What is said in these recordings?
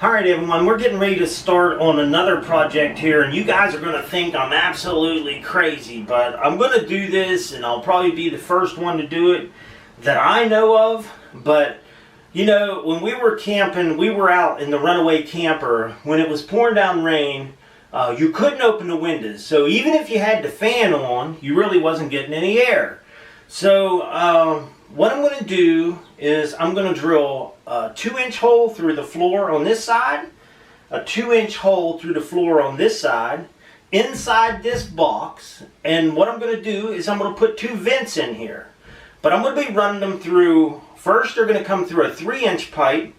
Alright everyone, we're getting ready to start on another project here, and you guys are going to think I'm absolutely crazy, but I'm going to do this, and I'll probably be the first one to do it that I know of. But you know, when we were camping, we were out in the runaway camper when it was pouring down rain. You couldn't open the windows, so even if you had the fan on, you really wasn't getting any air. So what I'm going to do is I'm going to drill a 2-inch hole through the floor on this side, a 2-inch hole through the floor on this side, inside this box, and what I'm going to do is I'm going to put 2 vents in here. But I'm going to be running them through, first they're going to come through a 3-inch pipe.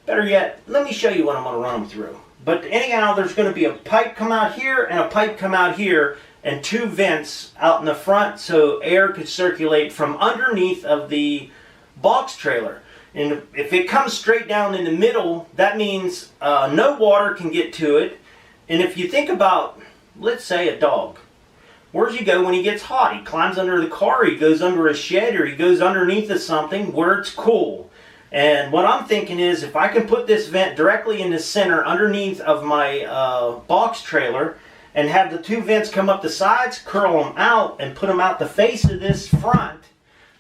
Better yet, let me show you what I'm going to run them through. But anyhow, there's going to be a pipe come out here and a pipe come out here, and 2 vents out in the front so air could circulate from underneath of the box trailer. And if it comes straight down in the middle, that means no water can get to it. And if you think about, let's say, a dog, where does he go when he gets hot? He climbs under the car, he goes under a shed, or he goes underneath of something where it's cool. And what I'm thinking is, if I can put this vent directly in the center underneath of my box trailer, and have the 2 vents come up the sides, curl them out, and put them out the face of this front,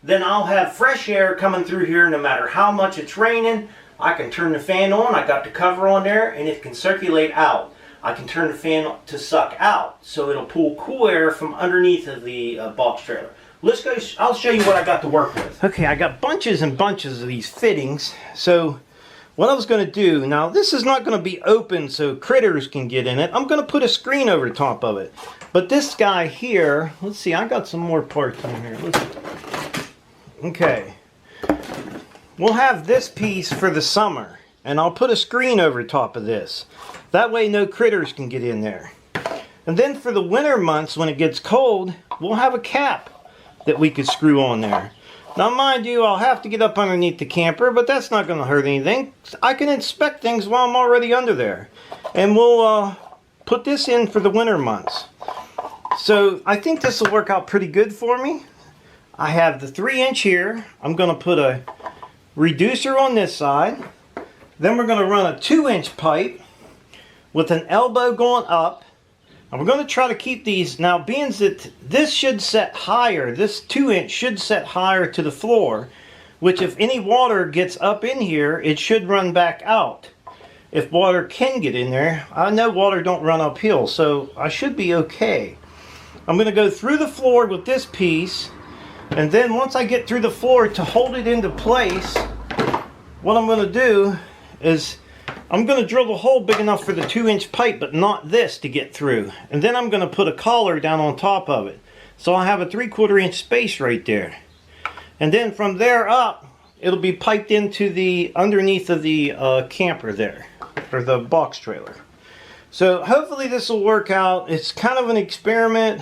then I'll have fresh air coming through here no matter how much it's raining. I can turn the fan on, I got the cover on there, and it can circulate out. I can turn the fan to suck out, so it'll pull cool air from underneath of the box trailer. Let's go, I'll show you what I got to work with. Okay, I got bunches and bunches of these fittings. So what I was going to do, now this is not going to be open so critters can get in it. I'm going to put a screen over the top of it. But this guy here, let's see, I got some more parts in here. Okay. We'll have this piece for the summer, and I'll put a screen over top of this. That way no critters can get in there. And then for the winter months when it gets cold, we'll have a cap that we could screw on there. Now mind you, I'll have to get up underneath the camper, but that's not going to hurt anything. I can inspect things while I'm already under there. And we'll put this in for the winter months. So I think this will work out pretty good for me. I have the 3-inch here. I'm going to put a reducer on this side. Then we're going to run a 2-inch pipe with an elbow going up. And we're going to try to keep these, now being that this should set higher, this 2-inch should set higher to the floor, which if any water gets up in here, it should run back out. If water can get in there, I know water don't run uphill, so I should be okay. I'm going to go through the floor with this piece, and then once I get through the floor to hold it into place, what I'm going to do is I'm going to drill the hole big enough for the 2-inch pipe, but not this to get through. And then I'm going to put a collar down on top of it. So I'll have a 3/4 inch space right there. And then from there up, it'll be piped into the underneath of the camper there, or the box trailer. So hopefully this will work out. It's kind of an experiment,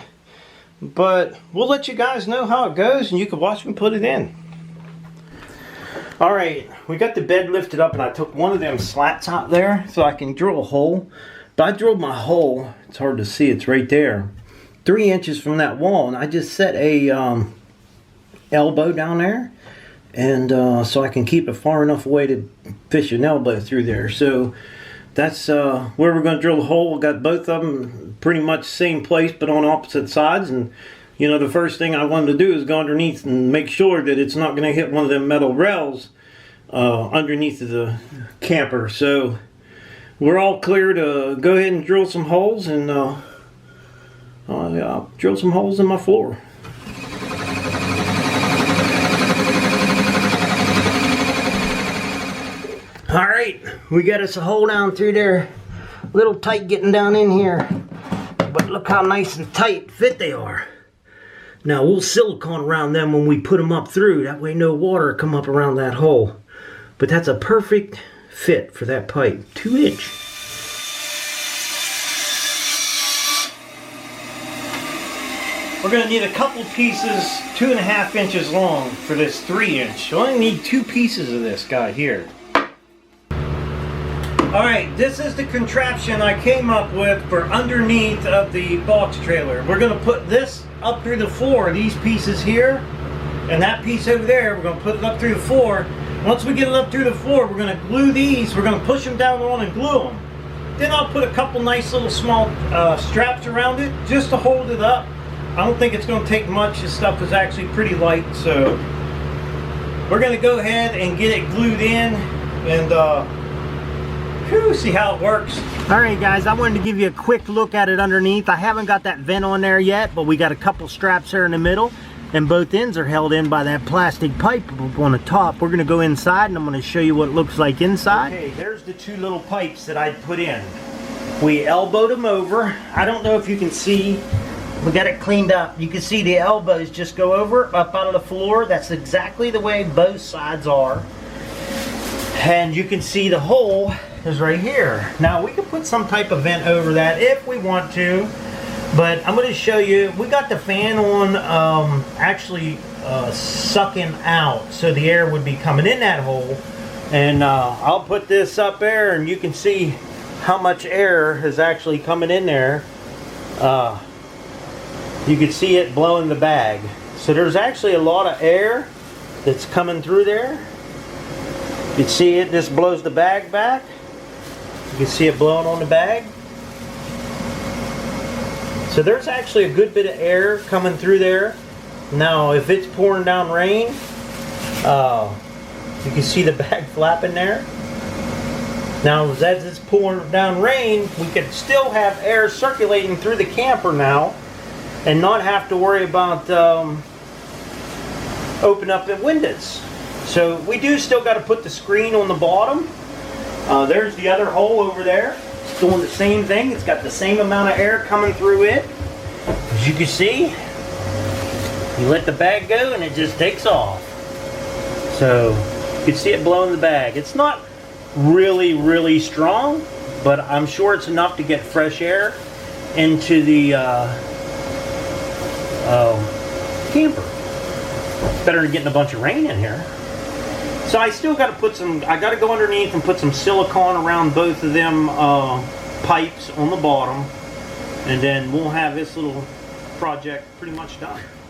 but we'll let you guys know how it goes, and you can watch me put it in. Alright, we got the bed lifted up, and I took one of them slats out there so I can drill a hole. But I drilled my hole, it's hard to see, it's right there, 3 inches from that wall, and I just set a elbow down there, and so I can keep it far enough away to fish an elbow through there. So that's where we're going to drill the hole. We got both of them pretty much same place but on opposite sides, and you know, the first thing I wanted to do is go underneath and make sure that it's not going to hit one of them metal rails underneath of the camper. So we're all clear to go ahead and drill some holes, and I'll drill some holes in my floor. Alright, we got us a hole down through there. A little tight getting down in here, but look how nice and tight fit they are. Now we'll silicone around them when we put them up through. That way no water come up around that hole. But that's a perfect fit for that pipe. 2-inch. We're going to need a couple pieces 2.5 inches long for this 3-inch. You only need 2 pieces of this guy here. Alright, this is the contraption I came up with for underneath of the box trailer. We're going to put this up through the floor, these pieces here, and that piece over there, we're going to put it up through the floor, Once we get it up through the floor, we're going to glue these. We're going to push them down on and glue them. Then I'll put a couple nice little small straps around it just to hold it up. I don't think it's going to take much. This stuff is actually pretty light, so we're going to go ahead and get it glued in and see how it works. Alright guys, I wanted to give you a quick look at it underneath. I haven't got that vent on there yet, but we got a couple straps there in the middle, and both ends are held in by that plastic pipe up on the top. We're going to go inside and I'm going to show you what it looks like inside. Okay, there's the two little pipes that I put in. We elbowed them over. I don't know if you can see, we got it cleaned up. You can see the elbows just go over, up out of the floor. That's exactly the way both sides are. And you can see the hole is right here. Now we can put some type of vent over that if we want to, but I'm going to show you. We got the fan on actually sucking out, so the air would be coming in that hole. And I'll put this up there and you can see how much air is actually coming in there. You can see it blowing the bag. So there's actually a lot of air that's coming through there. You can see it just blows the bag back. You can see it blowing on the bag. So there's actually a good bit of air coming through there. Now if it's pouring down rain, you can see the bag flapping there. Now as it's pouring down rain, we can still have air circulating through the camper now and not have to worry about open up the windows. So we do still got to put the screen on the bottom. There's the other hole over there. It's doing the same thing. It's got the same amount of air coming through it. As you can see, you let the bag go and it just takes off. So you can see it blowing the bag. It's not really strong, but I'm sure it's enough to get fresh air into the camper. It's better than getting a bunch of rain in here. So I still got to put some, I got to go underneath and put some silicone around both of them pipes on the bottom, and then we'll have this little project pretty much done.